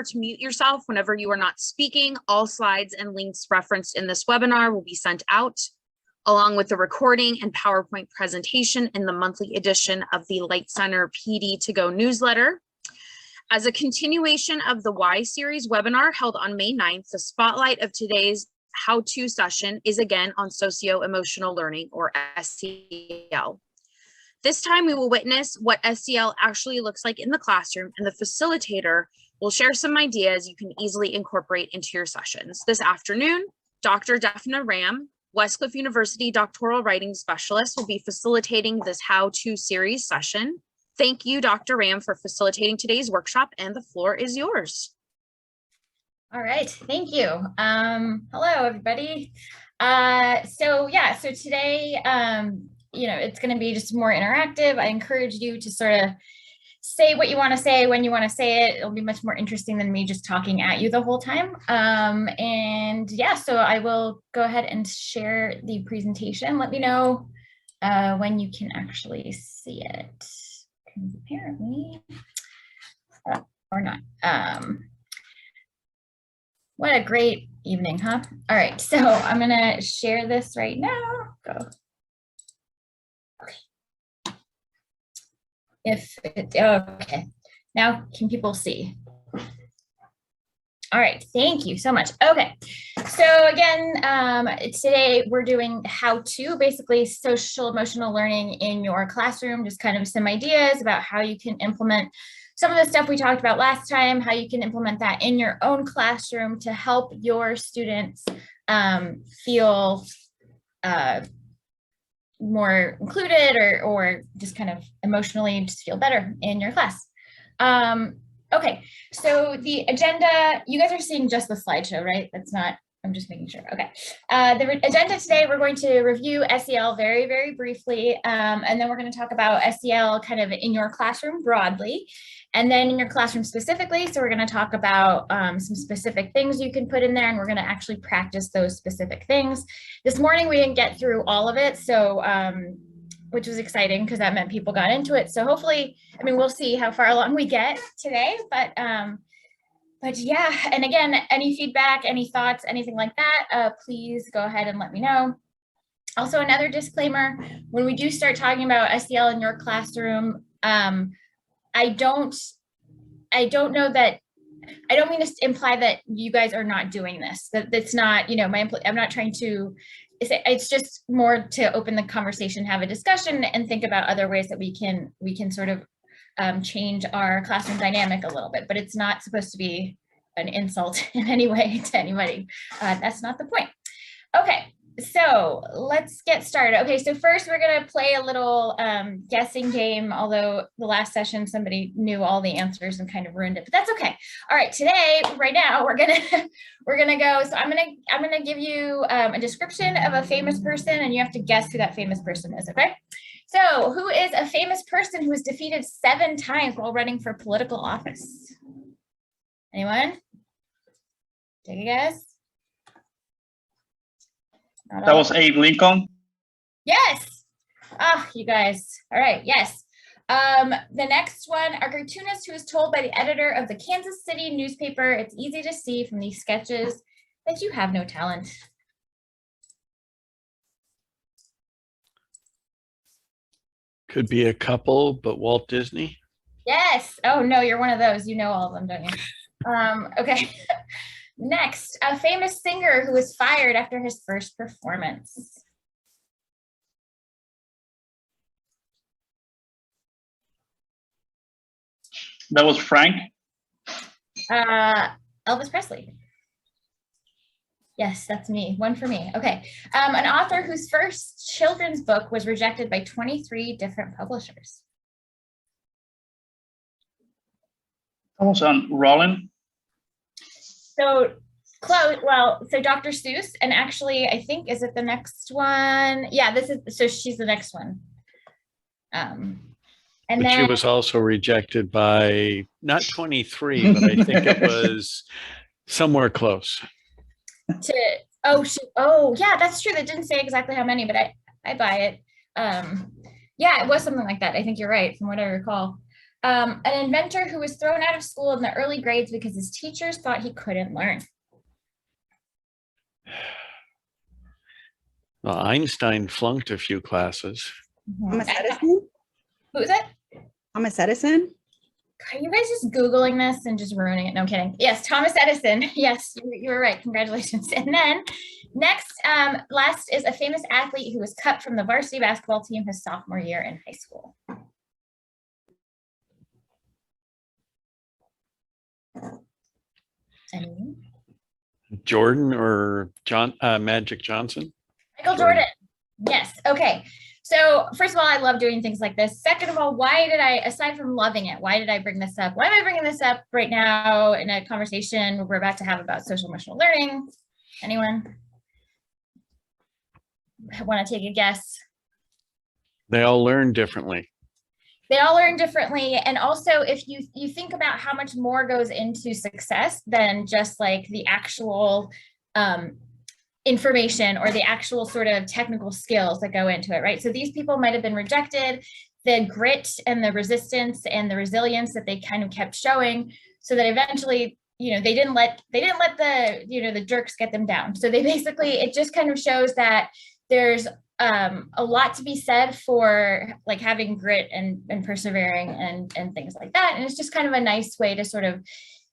to mute yourself whenever you are not speaking. All slides and links referenced in this webinar will be sent out, along with the recording and PowerPoint presentation in the monthly edition of the Light Center PD to Go newsletter. As a continuation of the Y series webinar held on May 9th, the spotlight of today's how-to session is again on socio-emotional learning, or SEL. This time we will witness what SEL actually looks like in the classroom, and the facilitator will share some ideas you can easily incorporate into your sessions. This afternoon, Dr. Daphna Ram, Westcliff University doctoral writing specialist, will be facilitating this how-to series session. Thank you, Dr. Ram, for facilitating today's workshop, and the floor is yours. All right, thank you. Hello, everybody. So today, it's going to be just more interactive. I encourage you to sort of say what you want to say when you want to say it. It'll be much more interesting than me just talking at you the whole time. So I will go ahead and share the presentation. Let me know when you can actually see it. Apparently, or not. What a great evening, huh? All right, so I'm gonna share this right now. Go. Okay. Okay. Now, can people see? All right, thank you so much. Okay, so again, today we're doing how to, basically social emotional learning in your classroom, just kind of some ideas about how you can implement some of the stuff we talked about last time, how you can implement that in your own classroom to help your students feel more included or just kind of emotionally just feel better in your class. Okay, so the agenda, you guys are seeing just the slideshow, right? That's not, I'm just making sure. Okay, the agenda today, we're going to review SEL very, very briefly, and then we're going to talk about SEL kind of in your classroom broadly, and then in your classroom specifically. So we're going to talk about some specific things you can put in there, and we're going to actually practice those specific things. This morning, we didn't get through all of it, so which was exciting because that meant people got into it. So hopefully, I mean, we'll see how far along we get today, but yeah, and again, any feedback, any thoughts, anything like that, please go ahead and let me know. Also, another disclaimer, when we do start talking about SEL in your classroom, I don't know that, I don't mean to imply that you guys are not doing this, that it's not, I'm not trying to, it's just more to open the conversation, have a discussion, and think about other ways that we can sort of change our classroom dynamic a little bit, but it's not supposed to be an insult in any way to anybody. That's not the point. Okay, so let's get started. Okay, so first we're gonna play a little guessing game, although the last session somebody knew all the answers and kind of ruined it, but that's okay. All right, today, right now, we're gonna go, so I'm gonna give you a description of a famous person, and you have to guess who that famous person is, okay? So who is a famous person who was defeated 7 times while running for political office? Anyone? Take a guess. That was Abe Lincoln. Yes. Oh, you guys. All right. Yes. The next one, a cartoonist who is told by the editor of the Kansas City newspaper, it's easy to see from these sketches that you have no talent. Could be a couple, but Walt Disney. Yes. Oh, no, you're one of those. You know all of them, don't you? Okay. Next, a famous singer who was fired after his first performance. That was Frank. Elvis Presley. Yes, that's me. One for me. Okay. An author whose first children's book was rejected by 23 different publishers. That was Rollin. So close. Well, so Dr. Seuss, and actually, I think, is it the next one? Yeah, this is, so she's the next one. And But then she was also rejected by not 23, but I think it was somewhere close. Yeah, that's true. That didn't say exactly how many, but I buy it. Yeah, it was something like that. I think you're right, from what I recall. An inventor who was thrown out of school in the early grades because his teachers thought he couldn't learn. Well, Einstein flunked a few classes. Thomas Edison? Who is it? Thomas Edison? Are you guys just Googling this and just ruining it? No, I'm kidding. Yes, Thomas Edison. Yes, you were right. Congratulations. And then next, last is a famous athlete who was cut from the varsity basketball team his sophomore year in high school. Anyone? Jordan or Magic Johnson? Michael Jordan. Yes. Okay. So first of all, I love doing things like this. Second of all, why did I, aside from loving it, why did I bring this up? Why am I bringing this up right now in a conversation we're about to have about social emotional learning? Anyone want to take a guess? They all learn differently. They all learn differently. And also, if you think about how much more goes into success than just like the actual information or the actual sort of technical skills that go into it, right? So these people might have been rejected, the grit and the resistance and the resilience that they kind of kept showing, so that eventually, you know, they didn't let the, you know, the jerks get them down. So they basically, it just kind of shows that there's a lot to be said for like having grit and persevering and things like that. And it's just kind of a nice way to sort of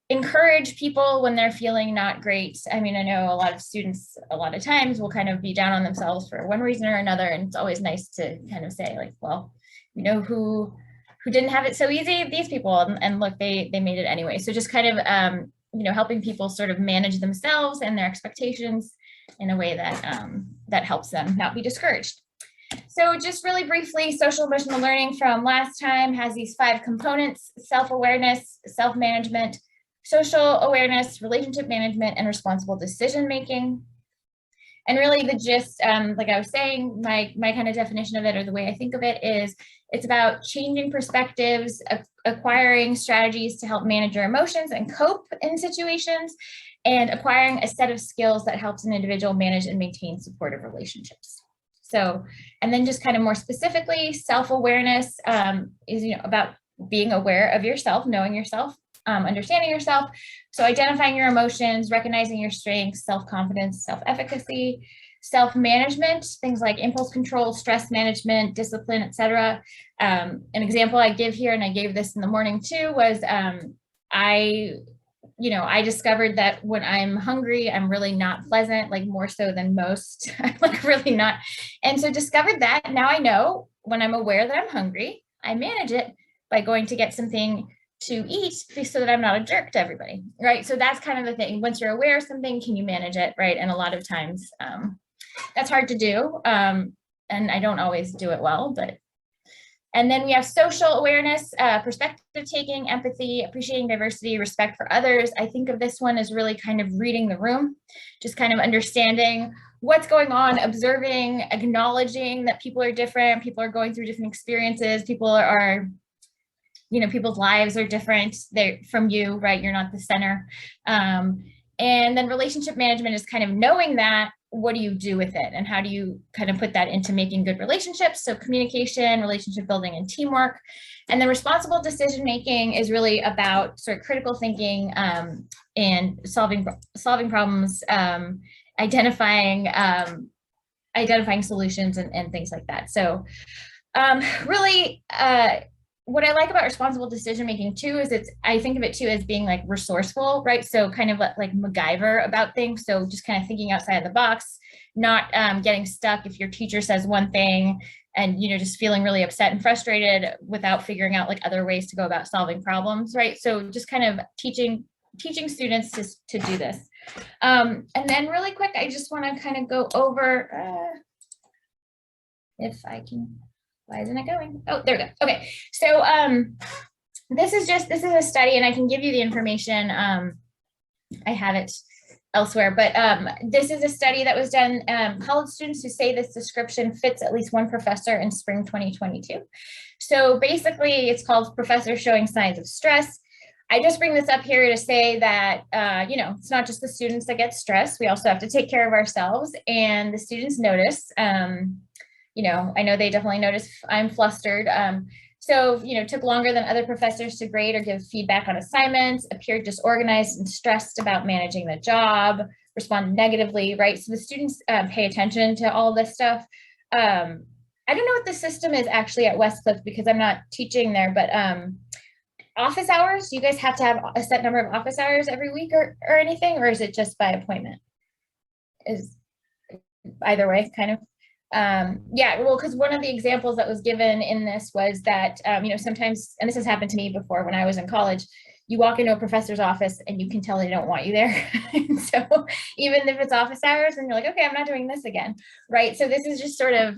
encourage people when they're feeling not great. I mean, I know a lot of students a lot of times will kind of be down on themselves for one reason or another. And it's always nice to kind of say like, well, you know, who didn't have it so easy? These people, and look, they made it anyway. So just kind of, you know, helping people sort of manage themselves and their expectations in a way that that helps them not be discouraged. So just really briefly, social emotional learning from last time has these 5 components: self-awareness, self-management, social awareness, relationship management, and responsible decision-making. And really the gist, like I was saying, my kind of definition of it, or the way I think of it, is it's about changing perspectives, acquiring strategies to help manage your emotions and cope in situations, and acquiring a set of skills that helps an individual manage and maintain supportive relationships. So, and then just kind of more specifically, self-awareness is, you know, about being aware of yourself, knowing yourself, understanding yourself. So identifying your emotions, recognizing your strengths, self-confidence, self-efficacy, self-management, things like impulse control, stress management, discipline, etc. An example I give here, and I gave this in the morning too, was I discovered that when I'm hungry, I'm really not pleasant, like more so than most. I'm like really not. And so discovered that. Now I know when I'm aware that I'm hungry, I manage it by going to get something to eat so that I'm not a jerk to everybody, right? So that's kind of the thing. Once you're aware of something, can you manage it, right? And a lot of times that's hard to do. And I don't always do it well, but. And then we have social awareness, perspective taking, empathy, appreciating diversity, respect for others. I think of this one as really kind of reading the room, just kind of understanding what's going on, observing, acknowledging that people are different, people are going through different experiences, people are, you know, people's lives are different. They're from you, right? You're not the center. And then relationship management is kind of knowing that. What do you do with it, and how do you kind of put that into making good relationships? So communication, relationship building, and teamwork. And then responsible decision making is really about sort of critical thinking and solving problems, identifying solutions and things like that. So really what I like about responsible decision making too is I think of it too as being like resourceful, right? So kind of like MacGyver about things. So just kind of thinking outside of the box, not getting stuck if your teacher says one thing and, you know, just feeling really upset and frustrated without figuring out like other ways to go about solving problems, right? So just kind of teaching students to do this. And then really quick, I just want to kind of go over, if I can. Why isn't it going? Oh, there we go. Okay. So this is a study, and I can give you the information. I have it elsewhere, but this is a study that was done. College students who say this description fits at least one professor in spring 2022. So basically it's called Professor Showing Signs of Stress. I just bring this up here to say that, you know, it's not just the students that get stressed. We also have to take care of ourselves, and the students notice. You know, I know they definitely notice I'm flustered. So, took longer than other professors to grade or give feedback on assignments, appeared disorganized and stressed about managing the job, responded negatively, right? So the students pay attention to all this stuff. I don't know what the system is actually at Westcliff because I'm not teaching there, but office hours, do you guys have to have a set number of office hours every week or anything, or is it just by appointment? Is either way, kind of. Yeah, well, because one of the examples that was given in this was that, sometimes, and this has happened to me before when I was in college, you walk into a professor's office and you can tell they don't want you there. And so even if it's office hours and you're like, okay, I'm not doing this again, right? So this is just sort of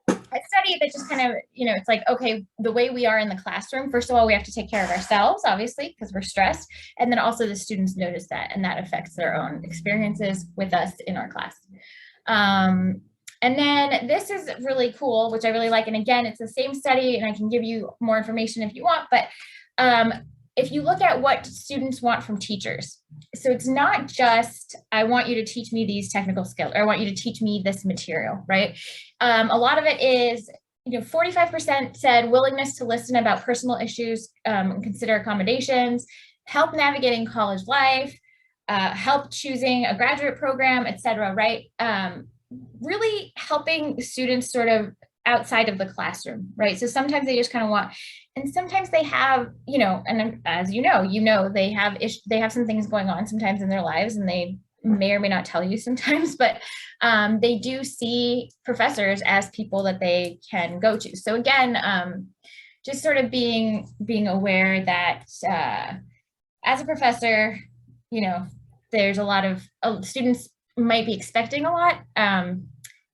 a study that just kind of, it's like, okay, the way we are in the classroom, first of all, we have to take care of ourselves, obviously, because we're stressed. And then also the students notice that, and that affects their own experiences with us in our class. And then this is really cool, which I really like. And again, it's the same study and I can give you more information if you want, but if you look at what students want from teachers, so it's not just, I want you to teach me these technical skills, or I want you to teach me this material, right? A lot of it is, 45% said willingness to listen about personal issues, and consider accommodations, help navigating college life, help choosing a graduate program, etc., right? Really helping students sort of outside of the classroom, right? So sometimes they just kind of want, and sometimes they have, and as they have some things going on sometimes in their lives, and they may or may not tell you sometimes, but they do see professors as people that they can go to. So again, just sort of being aware that as a professor, there's a lot of students might be expecting a lot,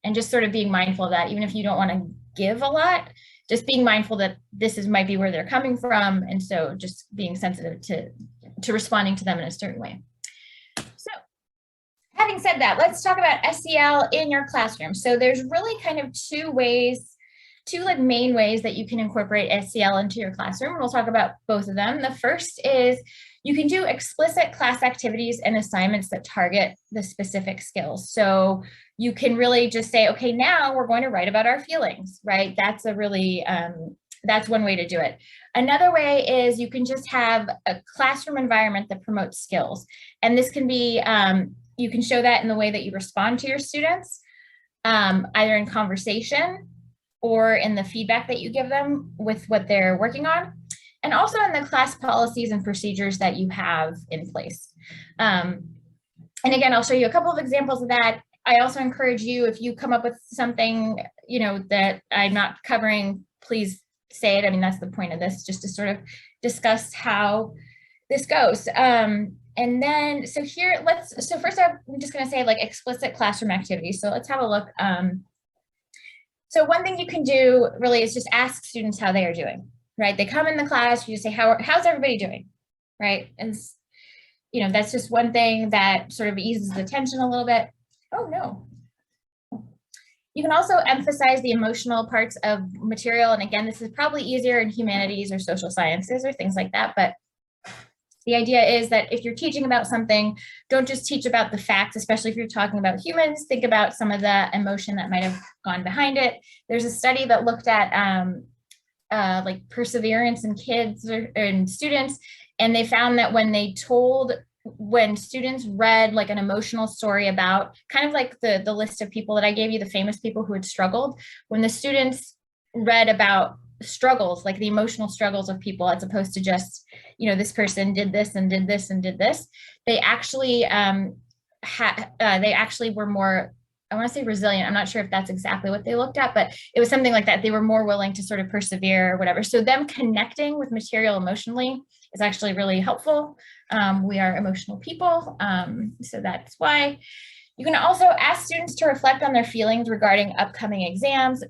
and just sort of being mindful of that, even if you don't want to give a lot, just being mindful that this might be where they're coming from. And so just being sensitive to responding to them in a certain way. So having said that, let's talk about SEL in your classroom. So there's really kind of two main ways that you can incorporate SEL into your classroom. We'll talk about both of them. The first is you can do explicit class activities and assignments that target the specific skills. So you can really just say, okay, now we're going to write about our feelings, right? That's a really, that's one way to do it. Another way is you can just have a classroom environment that promotes skills. And this can be, you can show that in the way that you respond to your students, either in conversation or in the feedback that you give them with what they're working on, and also in the class policies and procedures that you have in place. And again, I'll show you a couple of examples of that. I also encourage you, if you come up with something, that I'm not covering, please say it. I mean, that's the point of this, just to sort of discuss how this goes. And then, so first off, I'm just gonna say like explicit classroom activities. So let's have a look. So one thing you can do really is just ask students how they are doing, right? They come in the class, you just say, how's everybody doing, right? And that's just one thing that sort of eases the tension a little bit. Oh no. You can also emphasize the emotional parts of material. And again, this is probably easier in humanities or social sciences or things like that. But the idea is that if you're teaching about something, don't just teach about the facts, especially if you're talking about humans, think about some of the emotion that might have gone behind it. There's a study that looked at like perseverance in kids or in students, and they found that when students read like an emotional story about kind of like the list of people that I gave you, the famous people who had struggled, when the students read about struggles, like the emotional struggles of people, as opposed to just, this person did this and did this and did this, they actually were more, I want to say resilient. I'm not sure if that's exactly what they looked at, but it was something like that. They were more willing to sort of persevere or whatever. So them connecting with material emotionally is actually really helpful. We are emotional people, so that's why. You can also ask students to reflect on their feelings regarding upcoming exams.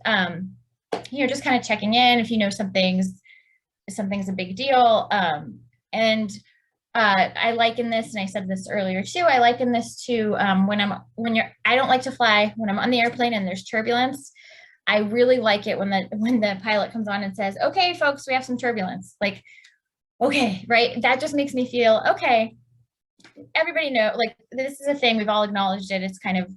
Just kind of checking in if something's a big deal. I liken this, and I said this earlier too, I liken this to I don't like to fly when I'm on the airplane and there's turbulence. I really like it when the pilot comes on and says, okay, folks, we have some turbulence. Like, okay, right? That just makes me feel, okay, everybody know, like this is a thing, we've all acknowledged it. It's kind of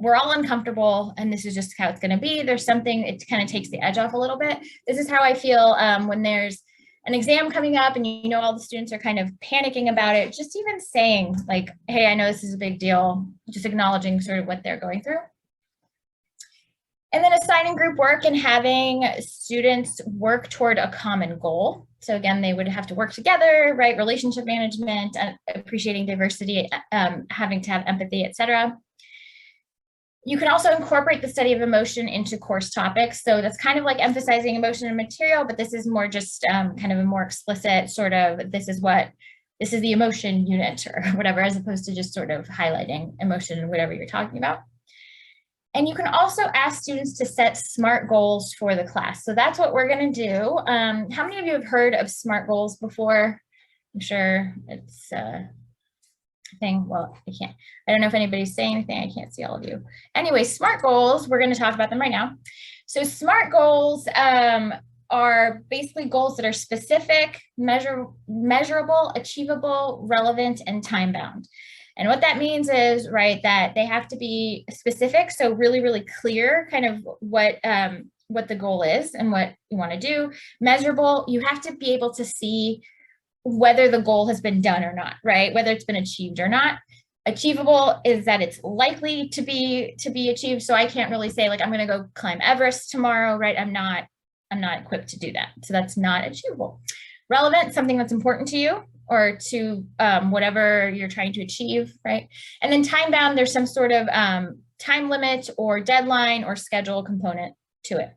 we're all uncomfortable and this is just how it's going to be. There's something, it kind of takes the edge off a little bit. This is how I feel when there's an exam coming up and you know all the students are kind of panicking about it. Just even saying like, hey, I know this is a big deal, just acknowledging sort of what they're going through. And then assigning group work and having students work toward a common goal. So again, they would have to work together, right? Relationship management, appreciating diversity, having to have empathy, etc. You can also incorporate the study of emotion into course topics. So that's kind of like emphasizing emotion and material, but this is more just kind of a more explicit sort of, this is the emotion unit or whatever, as opposed to just sort of highlighting emotion and whatever you're talking about. And you can also ask students to set SMART goals for the class. So that's what we're going to do. How many of you have heard of SMART goals before? I'm sure it's a thing. Well, I don't know if anybody's saying anything. I can't see all of you. Anyway, SMART goals, we're going to talk about them right now. So SMART goals are basically goals that are specific, measurable, achievable, relevant, and time-bound. And what that means is, right, that they have to be specific, so really, really clear kind of what the goal is and what you want to do. Measurable, you have to be able to see whether the goal has been done or not, right? Whether it's been achieved or not. Achievable is that it's likely to be achieved. So I can't really say like, I'm going to go climb Everest tomorrow, right? I'm not equipped to do that. So that's not achievable. Relevant, something that's important to you or to whatever you're trying to achieve, right? And then time bound, there's some sort of time limit or deadline or schedule component to it.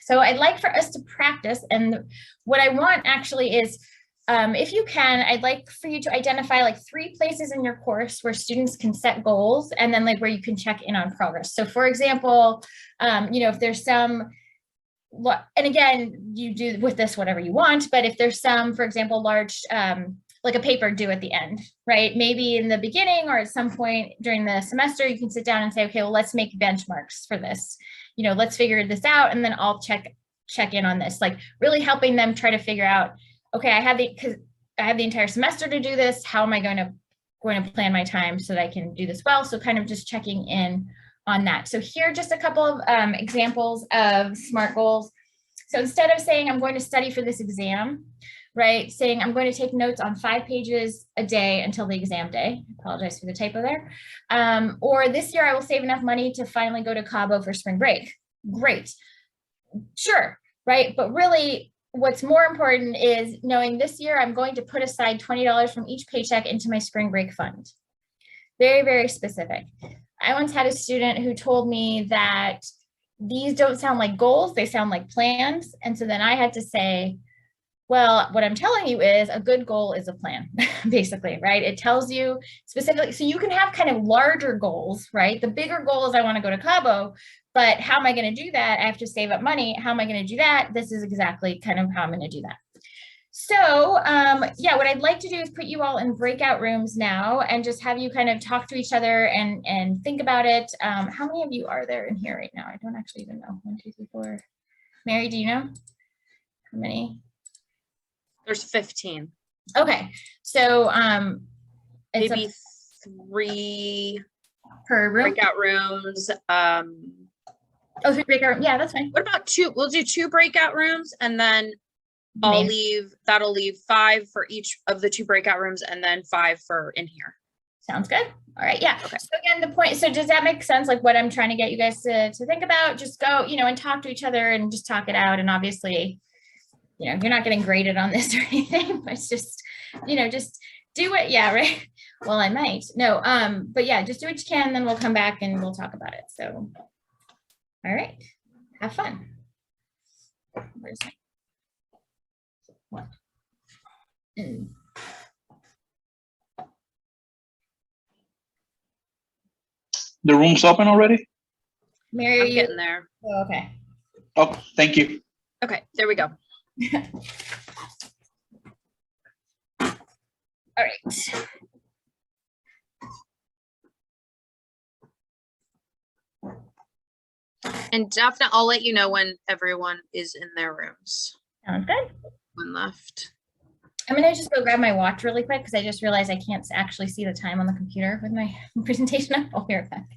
So I'd like for us to practice, and what I want actually is, if you can, I'd like for you to identify like 3 places in your course where students can set goals and then like where you can check in on progress. So for example, if there's some, and again, you do with this whatever you want, but if there's some, for example, large, like a paper due at the end, right? Maybe in the beginning or at some point during the semester, you can sit down and say, okay, well, let's make benchmarks for this. Let's figure this out. And then I'll check in on this, like really helping them try to figure out, okay, I have the entire semester to do this. How am I going to plan my time so that I can do this well? So kind of just checking in on that. So here are just a couple of examples of SMART goals. So instead of saying I'm going to study for this exam, right, saying I'm going to take notes on 5 pages a day until the exam day. I apologize for the typo there. Or this year I will save enough money to finally go to Cabo for spring break. Great. Sure, right? But really, what's more important is knowing this year I'm going to put aside $20 from each paycheck into my spring break fund. Very, very specific. I once had a student who told me that these don't sound like goals, they sound like plans. And so then I had to say, well, what I'm telling you is a good goal is a plan, basically, right? It tells you specifically, so you can have kind of larger goals, right? The bigger goal is I want to go to Cabo, but how am I going to do that? I have to save up money. How am I going to do that? This is exactly kind of how I'm going to do that. So yeah, what I'd like to do is put you all in breakout rooms now and just have you kind of talk to each other and think about it. How many of you are there in here right now? I don't actually even know. 1, 2, 3, 4. Mary, do you know? How many? There's 15. Okay, so it's Maybe 3 per room. breakout rooms. Oh, 3 breakout rooms. Yeah, that's fine. What about 2? We'll do 2 breakout rooms and then Maybe. that'll leave 5 for each of the 2 breakout rooms and then 5 for in here. Sounds good. All right. Yeah. Okay. So again, the point, so does that make sense? Like what I'm trying to get you guys to think about, just go, and talk to each other and just talk it out. And obviously, you're not getting graded on this or anything, but it's just, just do it. Yeah. Right. Well, I might. No. But yeah, just do what you can, then we'll come back and we'll talk about it. So, all right. Have fun. Where's my what? The room's open already? Mary, I'm getting there. Oh, okay. Oh, thank you. Okay, there we go. All right. And definitely, I'll let you know when everyone is in their rooms. Sounds good. One left. I'm going to just go grab my watch really quick because I just realized I can't actually see the time on the computer with my presentation. I'll be right back.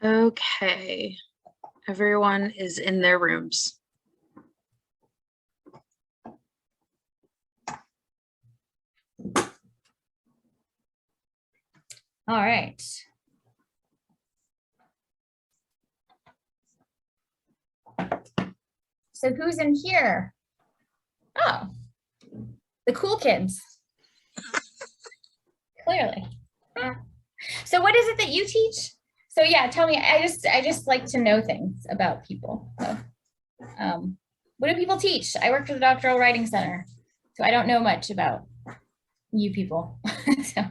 Okay. Everyone is in their rooms. All right. So who's in here? Oh, the cool kids. Clearly. So what is it that you teach? So yeah, tell me. I just like to know things about people. So, what do people teach? I work for the Doctoral Writing Center, so I don't know much about you people. So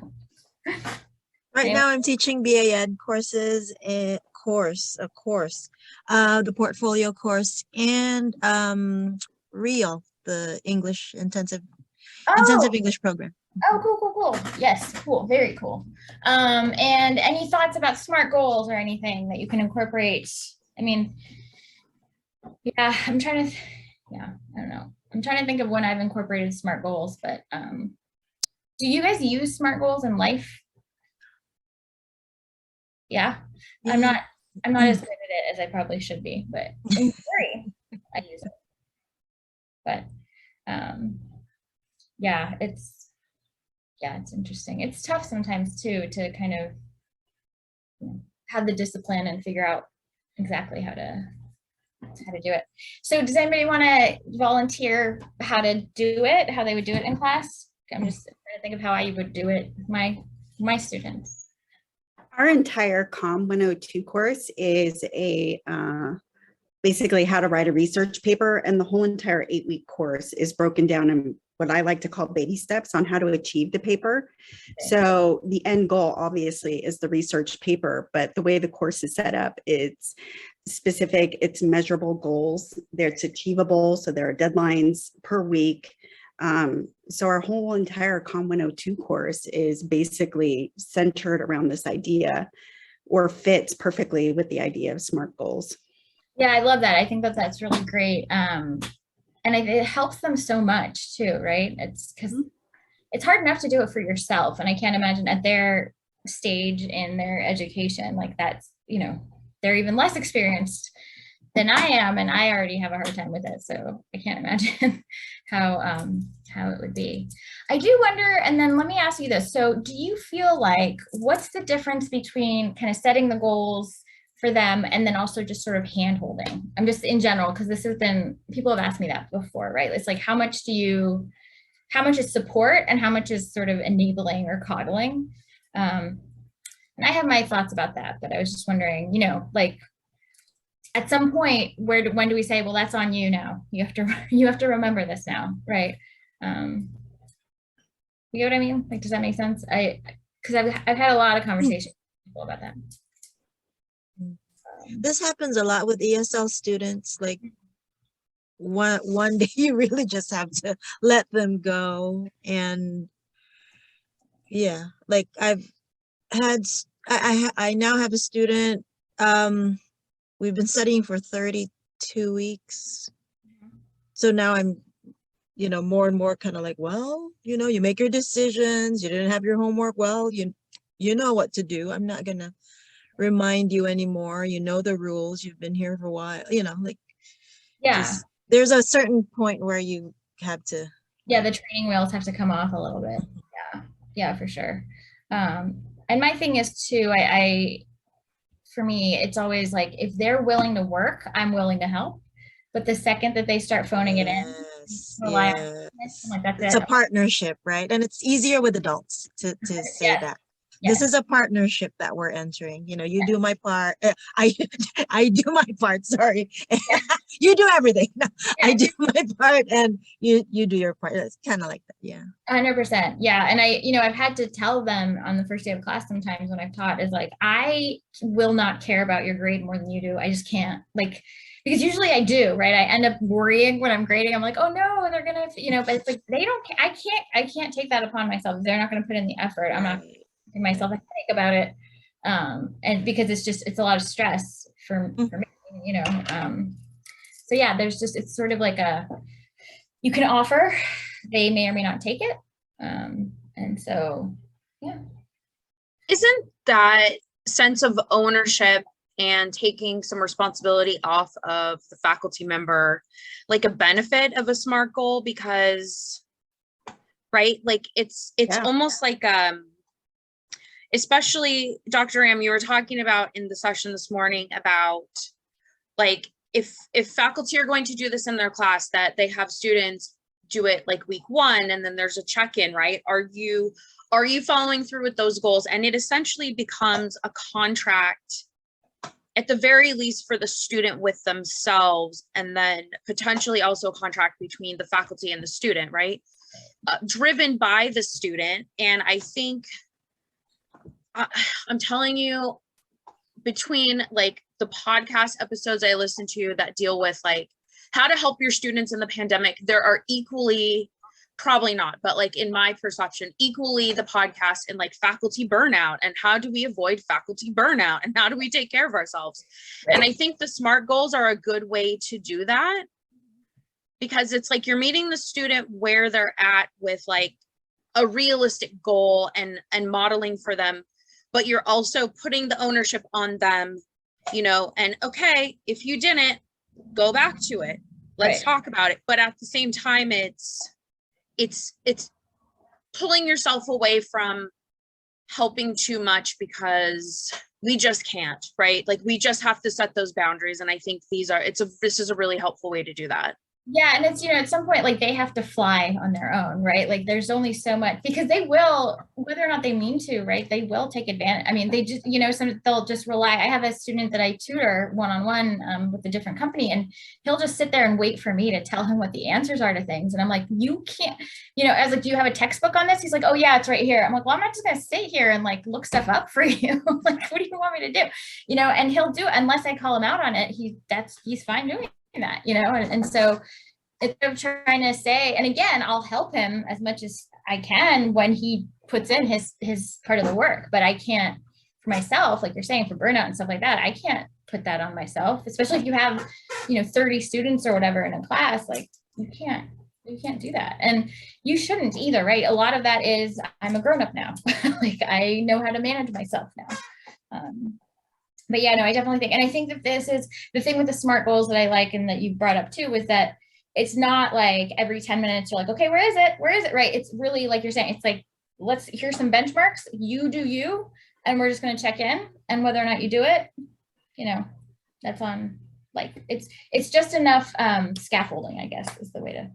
Right Anyone? now, I'm teaching BA Ed courses, the portfolio course, and REAL, the English intensive Oh, English program. oh, cool. Yes, cool. Very cool. And any thoughts about SMART goals or anything that you can incorporate? I mean, yeah, I don't know. I'm trying to think of when I've incorporated SMART goals, but do you guys use SMART goals in life? Yeah, I'm not as good at it as I probably should be, but in theory, I use it. But yeah, it's interesting. It's tough sometimes too to kind of have the discipline and figure out exactly how to do it. So does anybody want to volunteer how to do it, how they would do it in class? I'm just trying to think of how I would do it with my students. Our entire COM 102 course is basically how to write a research paper, and the whole entire 8-week course is broken down in what I like to call baby steps on how to achieve the paper. Okay. So the end goal obviously is the research paper, but the way the course is set up, it's specific, it's measurable goals, it's achievable, so there are deadlines per week. So our whole entire COM 102 course is basically centered around this idea, or fits perfectly with the idea of SMART goals. Yeah, I love that. I think that's really great. And it helps them so much too, right? It's because it's hard enough to do it for yourself. And I can't imagine at their stage in their education, like that's, they're even less experienced than I am, and I already have a hard time with it. So I can't imagine how it would be. I do wonder, and then let me ask you this. So do you feel like, what's the difference between kind of setting the goals for them and then also just sort of hand holding? I'm just in general, because people have asked me that before, right? It's like, how much is support and how much is sort of enabling or coddling? And I have my thoughts about that, but I was just wondering, like at some point, when do we say, well, that's on you now? You have to remember this now, right? You know what I mean? Like, does that make sense? Because I've had a lot of conversations with people about that. This happens a lot with ESL students. Like one day you really just have to let them go. And yeah, like I now have a student, we've been studying for 32 weeks. So now I'm, more and more kind of like, well, you make your decisions, you didn't have your homework. Well, you know what to do. I'm not gonna remind you anymore. You know the rules. You've been here for a while. Yeah. There's a certain point where you have to. Yeah, the training wheels have to come off a little bit. Yeah, for sure. And my thing is too, for me, it's always like, if they're willing to work, I'm willing to help. But the second that they start phoning it in, rely on it, I'm like, that's It's it. a partnership, right? And it's easier with adults to say Yes. that. Yes. This is a partnership that we're entering. You do my part. I do my part. Sorry. You do everything. No, I do my part and you do your part. It's kind of like that. Yeah. 100%. Yeah. And I've had to tell them on the first day of class sometimes when I've taught is like, I will not care about your grade more than you do. I just can't, because usually I do, right? I end up worrying when I'm grading. I'm like, oh no, they're gonna, but it's like, they don't, I can't take that upon myself. They're not going to put in the effort. I'm not giving myself a headache about it. And because it's a lot of stress for me, so yeah, it's sort of like you can offer, they may or may not take it. And so, yeah. Isn't that sense of ownership and taking some responsibility off of the faculty member, like a benefit of a SMART goal, because, right, like it's Yeah. almost like, especially Dr. Ram, you were talking about in the session this morning about like, if faculty are going to do this in their class, that they have students do it like week 1, and then there's a check-in, right? Are you following through with those goals? And it essentially becomes a contract, at the very least for the student with themselves, and then potentially also a contract between the faculty and the student, right? Driven by the student. And I think, I'm telling you, between like the podcast episodes I listen to that deal with like how to help your students in the pandemic, there are equally, probably not, but like in my perception, equally the podcast and like faculty burnout, and how do we avoid faculty burnout, and how do we take care of ourselves? And I think the SMART goals are a good way to do that, because it's like you're meeting the student where they're at with like a realistic goal and modeling for them, but you're also putting the ownership on them, you know, and okay, if you didn't, go back to it. Let's talk about it. But at the same time, it's pulling yourself away from helping too much, because we just can't, right? Like we just have to set those boundaries. And I think this is a really helpful way to do that. Yeah, and it's, you know, at some point, like they have to fly on their own, right? Like there's only so much, because they will, whether or not they mean to, right? They will take advantage. I mean, they just, you know, they'll just rely. I have a student that I tutor one-on-one with a different company, and he'll just sit there and wait for me to tell him what the answers are to things. And I'm like, you can't, you know, I was like, do you have a textbook on this? He's like, oh yeah, it's right here. I'm like, well, I'm not just gonna sit here and like look stuff up for you. Like, what do you want me to do? You know, and he'll do, unless I call him out on it, he's fine doing that, you know. And so instead of trying to say, and again, I'll help him as much as I can when he puts in his part of the work, but I can't for myself, like you're saying, for burnout and stuff like that, I can't put that on myself, especially if you have, you know, 30 students or whatever in a class. Like you can't do that, and you shouldn't either, right? A lot of that is, I'm a grown-up now. Like I know how to manage myself now. But yeah, no, I definitely think, and I think that this is the thing with the SMART goals that I like, and that you brought up too, was that it's not like every 10 minutes you're like, okay, where is it? Right? It's really like you're saying, it's like, here's some benchmarks, you do you, and we're just going to check in, and whether or not you do it, you know, that's on, like, it's just enough scaffolding, I guess is the way to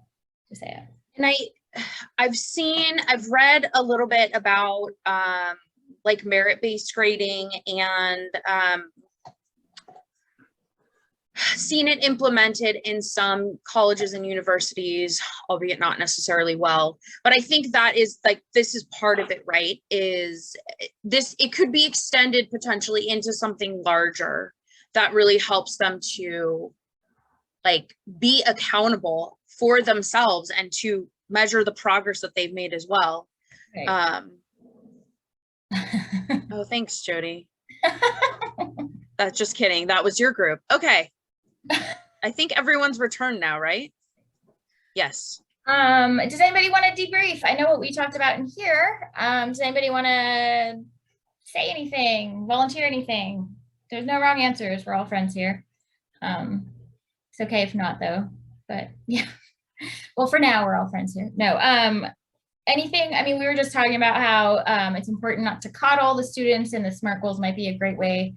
say it. And I've read a little bit about like merit-based grading, and seen it implemented in some colleges and universities, albeit not necessarily well. But I think that is like, this is part of it, right? Is this, it could be extended potentially into something larger that really helps them to like be accountable for themselves and to measure the progress that they've made as well. Right. Oh, thanks, Jody. That's just kidding. That was your group. Okay. I think everyone's returned now, right? Yes. Does anybody want to debrief? I know what we talked about in here. Does anybody want to say anything, volunteer anything? There's no wrong answers. We're all friends here. It's okay if not though, but yeah. Well, for now, we're all friends here. No, anything, I mean, we were just talking about how it's important not to coddle the students, and the SMART goals might be a great way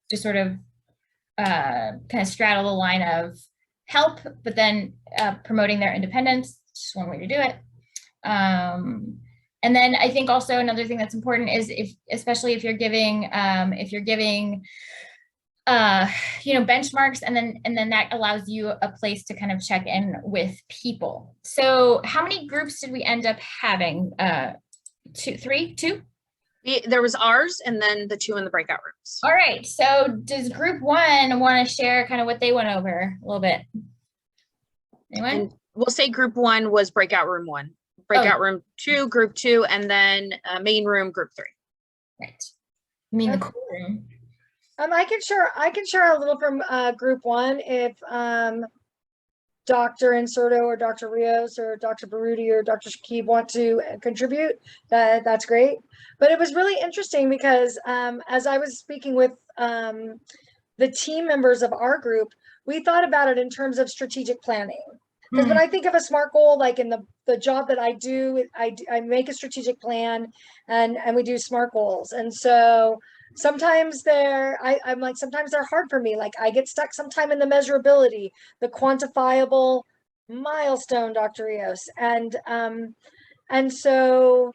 to sort of kind of straddle the line of help, but then promoting their independence, just one way to do it. And then I think also another thing that's important is especially if you're giving, you know, benchmarks, and then that allows you a place to kind of check in with people. So how many groups did we end up having? Two? There was ours, and then the 2 in the breakout rooms. All right. So does group 1 want to share kind of what they went over a little bit? Anyone? And we'll say group 1 was breakout room 1, breakout room 2, group 2, and then main room, group 3. Right. You mean the cool room? I can share a little from group 1 if Dr. Inserto or Dr. Rios or Dr. Baruti or Dr. Shakib want to contribute. That's great. But it was really interesting because as I was speaking with the team members of our group, we thought about it in terms of strategic planning. Because when I think of a SMART goal, like in the job that I do, I make a strategic plan and we do SMART goals. And so sometimes I'm like, sometimes they're hard for me. Like I get stuck sometime in the measurability, the quantifiable milestone, Dr. Rios. And so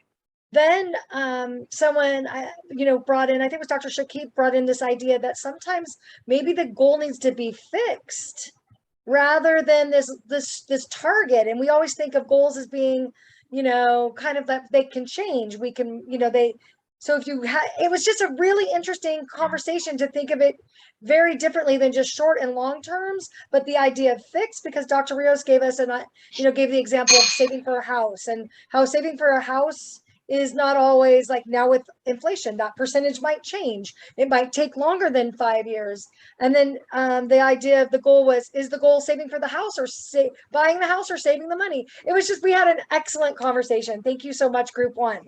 then someone brought in, I think it was Dr. Shakib brought in this idea that sometimes maybe the goal needs to be fixed rather than this target. And we always think of goals as being, kind of that they can change. We can, so if you it was just a really interesting conversation to think of it very differently than just short and long terms, but the idea of fixed, because Dr. Rios gave us gave the example of saving for a house, and how saving for a house is not always like, now with inflation, that percentage might change. It might take longer than 5 years. And then the idea of the goal is the goal saving for the house or buying the house or saving the money? It was just, we had an excellent conversation. Thank you so much, group one.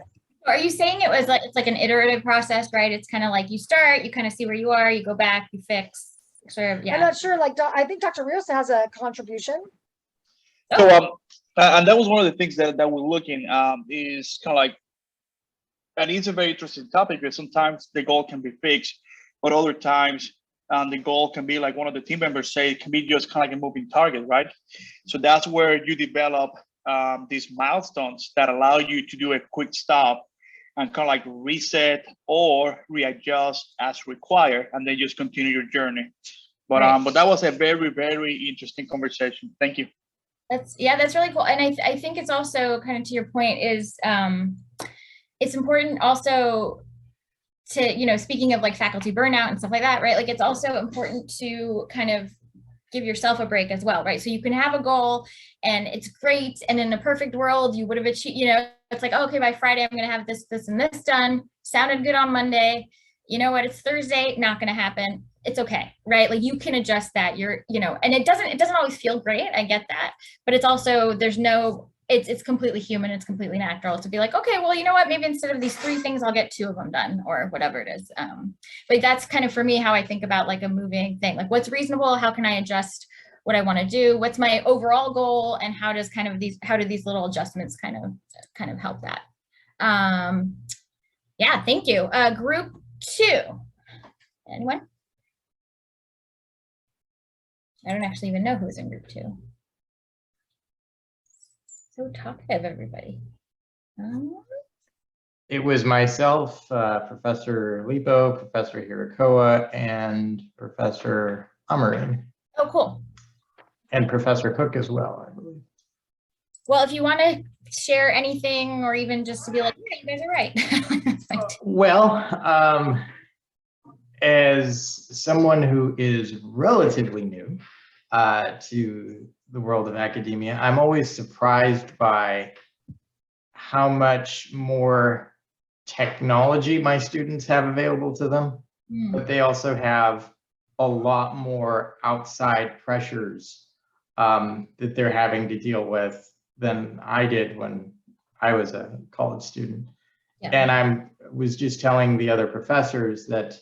Are you saying it's like an iterative process, right? It's kind of like you start, you kind of see where you are, you go back, you fix, sort of, yeah. I'm not sure, like, I think Dr. Rios has a contribution. So, and that was one of the things that we're looking, is kind of like, and it's a very interesting topic because sometimes the goal can be fixed, but other times the goal can be like one of the team members say, it can be just kind of like a moving target, right? So that's where you develop these milestones that allow you to do a quick stop and kind of like reset or readjust as required, and then just continue your journey. But right. But that was a very, very interesting conversation. Thank you. That's really cool. And I think it's also kind of to your point is it's important also to, speaking of like faculty burnout and stuff like that, right? Like it's also important to kind of give yourself a break as well, right? So you can have a goal and it's great. And in a perfect world, you would have achieved, it's like, oh, okay, by Friday, I'm going to have this, this, and this done. Sounded good on Monday. You know what? It's Thursday, not going to happen. It's okay, right? Like you can adjust that. And it doesn't always feel great. I get that, but it's also, it's completely human. It's completely natural to be like, okay, well, you know what? Maybe instead of these 3 things, I'll get 2 of them done or whatever it is. But that's kind of for me, how I think about like a moving thing, like what's reasonable? How can I adjust what I want to do? What's my overall goal? And how do these little adjustments kind of help that? Yeah, thank you. Group 2, anyone? I don't actually even know who's in group 2. So talkative, everybody. It was myself, Professor Lipo, Professor Hirakawa, and Professor Amarin. Oh, cool. And Professor Cook as well, I believe. Well, if you want to share anything or even just to be like, yeah, you guys are right. Well, as someone who is relatively new to the world of academia, I'm always surprised by how much more technology my students have available to them, but they also have a lot more outside pressures that they're having to deal with than I did when I was a college student. Yeah. And I was just telling the other professors that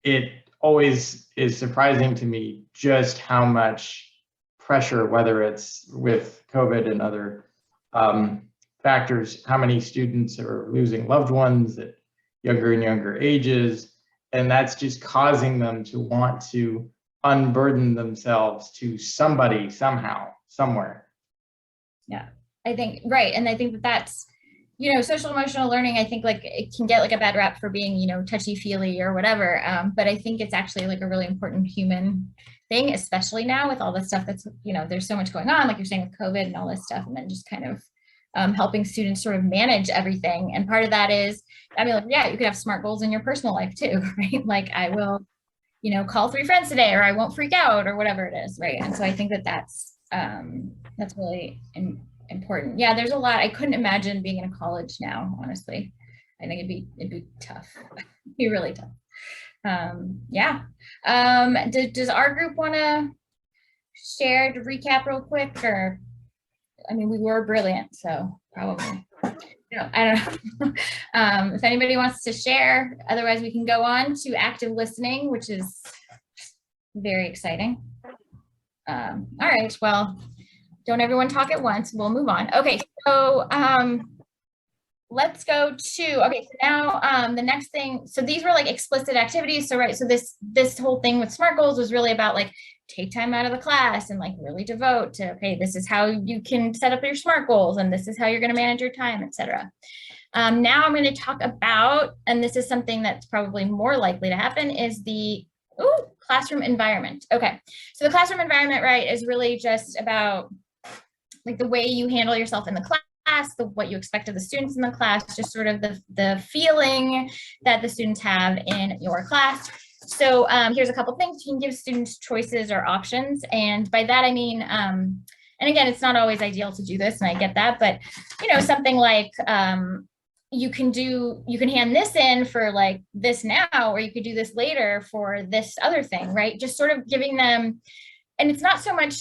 it always is surprising to me just how much pressure, whether it's with COVID and other factors, how many students are losing loved ones at younger and younger ages. And that's just causing them to want to unburden themselves to somebody, somehow, somewhere. Yeah, I think, right. And I think that's, social emotional learning, I think like it can get like a bad rap for being, touchy feely or whatever. But I think it's actually like a really important human thing, especially now with all the stuff that's, there's so much going on, like you're saying with COVID and all this stuff, and then just kind of helping students sort of manage everything. And part of that is, yeah, you could have SMART goals in your personal life too, right? Like I will, call 3 friends today, or I won't freak out, or whatever it is, right? And so I think that that's really important. Yeah, there's a lot. I couldn't imagine being in a college now, honestly. I think it'd be tough. It'd be really tough. Yeah. Does our group want to share to recap real quick? Or, we were brilliant, so probably. I don't know. If anybody wants to share, otherwise we can go on to active listening, which is Very exciting. All right, well, don't everyone talk at once. We'll move on. Okay, so let's go to, okay, so now the next thing, so these were like explicit activities. So, right, so this whole thing with SMART goals was really about like take time out of the class and like really devote to, okay, this is how you can set up your SMART goals and this is how you're going to manage your time, etc. Now I'm going to talk about, and this is something that's probably more likely to happen, is the classroom environment. Okay, so the classroom environment, right, is really just about like the way you handle yourself in the class, what you expect of the students in the class, just sort of the feeling that the students have in your class. So here's a couple things. You can give students choices or options. And by that, I mean, and again, it's not always ideal to do this, and I get that, but you know, something like you can hand this in for like this now, or you could do this later for this other thing, right? Just sort of giving them, and it's not so much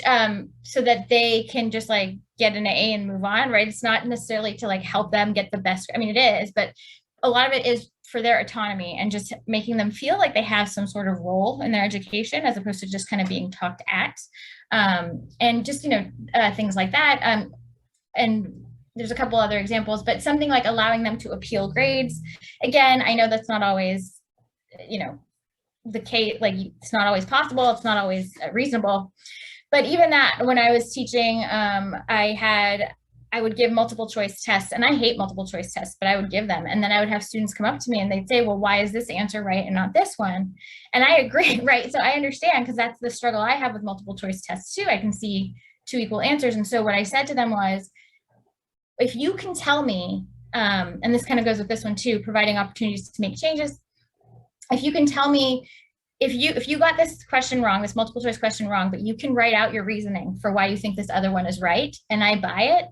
so that they can just like get an A and move on, right? It's not necessarily to like help them get the best. I mean, it is, but a lot of it is for their autonomy and just making them feel like they have some sort of role in their education as opposed to just kind of being talked at. And just, you know, things like that. And there's a couple other examples, but something like allowing them to appeal grades. Again, I know that's not always, you know, the case, like it's not always possible, it's not always reasonable. But even that, when I was teaching, I would give multiple choice tests, and I hate multiple choice tests, but I would give them. And then I would have students come up to me and they'd say, well, why is this answer right and not this one? And I agree, right? So I understand, because that's the struggle I have with multiple choice tests too. I can see two equal answers. And so what I said to them was, if you can tell me, and this kind of goes with this one too, providing opportunities to make changes. If you can tell me, if you got this question wrong, this multiple choice question wrong, but you can write out your reasoning for why you think this other one is right, and I buy it,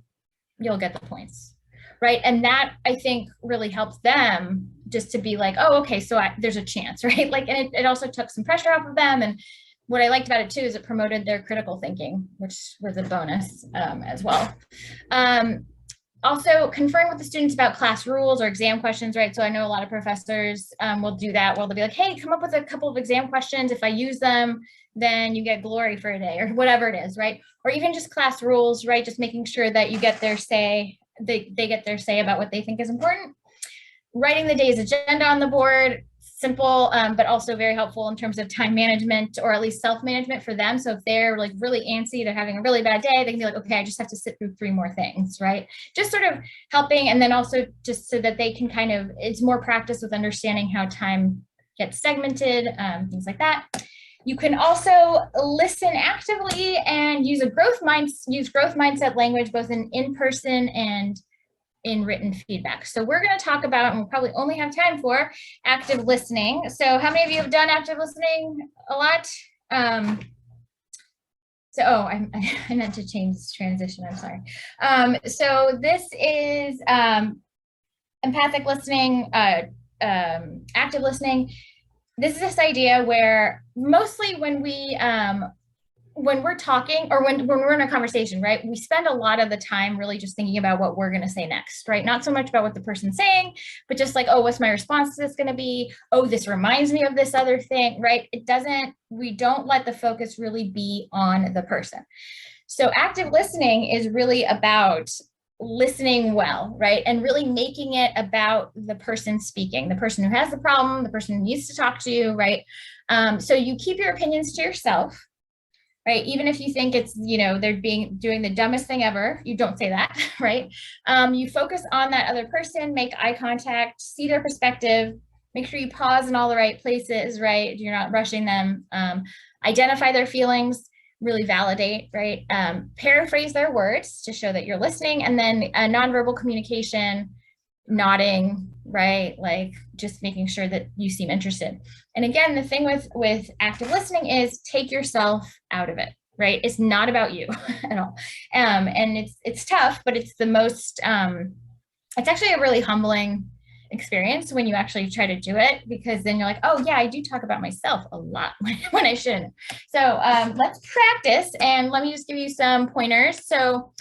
you'll get the points, right? And that, I think, really helps them just to be like, oh, okay, so there's a chance, right? Like, and it also took some pressure off of them. And what I liked about it too is it promoted their critical thinking, which was a bonus as well. Also, conferring with the students about class rules or exam questions, right? So I know a lot of professors will do that, where they'll be like, hey, come up with a couple of exam questions. If I use them, then you get glory for a day, or whatever it is, right? Or even just class rules, right? Just making sure that you get their say, they get their say about what they think is important. Writing the day's agenda on the board, simple, but also very helpful in terms of time management, or at least self-management for them. So if they're like really antsy, they're having a really bad day, they can be like, okay, I just have to sit through 3 more things, right? Just sort of helping. And then also just so that they can kind of, it's more practice with understanding how time gets segmented, things like that. You can also listen actively and use growth mindset language, both in person and in written feedback. So we're going to talk about, and we'll probably only have time for, active listening. So how many of you have done active listening a lot? I meant to change this transition, I'm sorry. So this is empathic listening, active listening. This is this idea where mostly when we're talking, or when we're in a conversation, right, we spend a lot of the time really just thinking about what we're going to say next, right? Not so much about what the person's saying, but just like, oh, what's my response to this going to be? Oh, this reminds me of this other thing, right? We don't let the focus really be on the person. So active listening is really about listening well, right? And really making it about the person speaking, the person who has the problem, the person who needs to talk to you, right? So you keep your opinions to yourself, right? Even if you think it's, you know, they're doing the dumbest thing ever, you don't say that, right? You focus on that other person, make eye contact, see their perspective, make sure you pause in all the right places, right? You're not rushing them, identify their feelings, really validate, right? Paraphrase their words to show that you're listening, and then nonverbal communication, nodding, right? Like just making sure that you seem interested. And again, the thing with active listening is take yourself out of it, right? It's not about you at all. And it's tough, but it's the most, it's actually a really humbling experience when you actually try to do it, because then you're like, oh yeah, I do talk about myself a lot when I shouldn't. So let's practice, and let me just give you some pointers. So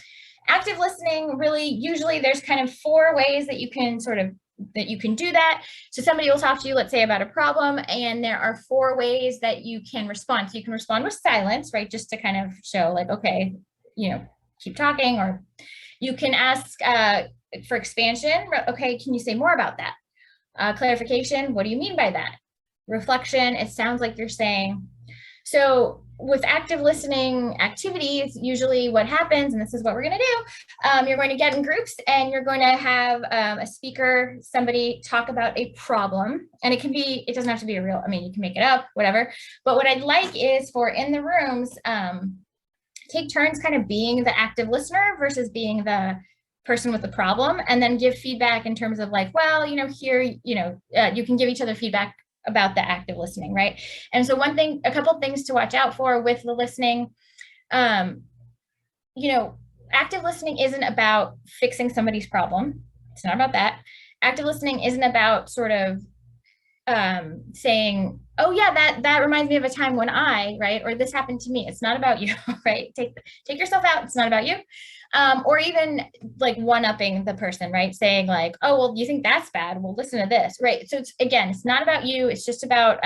active listening, really, usually there's kind of 4 ways that you can sort of that you can do that. So somebody will talk to you, let's say, about a problem, and there are 4 ways that you can respond. So you can respond with silence, right? Just to kind of show like, okay, you know, keep talking. Or you can ask for expansion. Okay, can you say more about that? Clarification, what do you mean by that? Reflection, it sounds like you're saying. So with active listening activities, usually what happens, and this is what we're going to do, you're going to get in groups and you're going to have a speaker, somebody talk about a problem. And it can be, it doesn't have to be a real, I mean, you can make it up, whatever. But what I'd like is for in the rooms, take turns kind of being the active listener versus being the person with the problem, and then give feedback in terms of like, well, you know, here, you know, you can give each other feedback about the active listening, right? And so one thing, a couple things to watch out for with the listening, you know, active listening isn't about fixing somebody's problem. It's not about that. Active listening isn't about sort of saying, oh yeah, that reminds me of a time when right, or this happened to me. It's not about you, right? Take yourself out. It's not about you. Or even like one-upping the person, right? Saying like, oh, well, you think that's bad? Well, listen to this, right? So it's, again, it's not about you. It's just about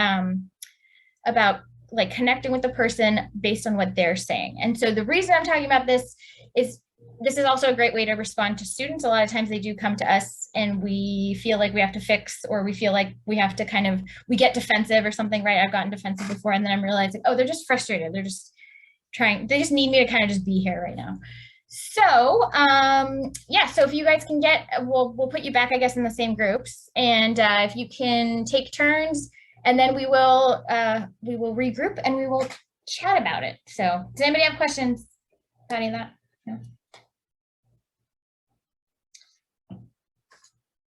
like connecting with the person based on what they're saying. And so the reason I'm talking about this is also a great way to respond to students. A lot of times they do come to us and we feel like we have to fix, or we feel like we have to kind of, we get defensive or something, right? I've gotten defensive before, and then I'm realizing, oh, they're just frustrated. They're just they just need me to kind of just be here right now. So yeah, so if you guys can we'll put you back, I guess, in the same groups, and if you can take turns, and then we will regroup and we will chat about it. So does anybody have questions about any of that? No.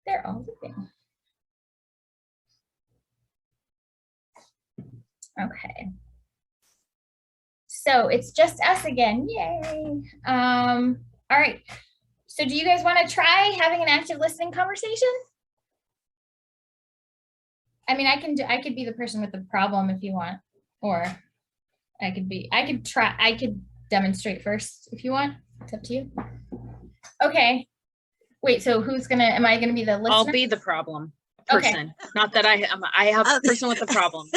They're all moving. Okay. So it's just us again, yay. All right, so do you guys want to try having an active listening conversation? I mean, I could be the person with the problem if you want, or I could demonstrate first if you want. It's up to you. Okay, wait, so am I gonna be the listener? I'll be the problem person. Okay. Not that I have a person with the problem.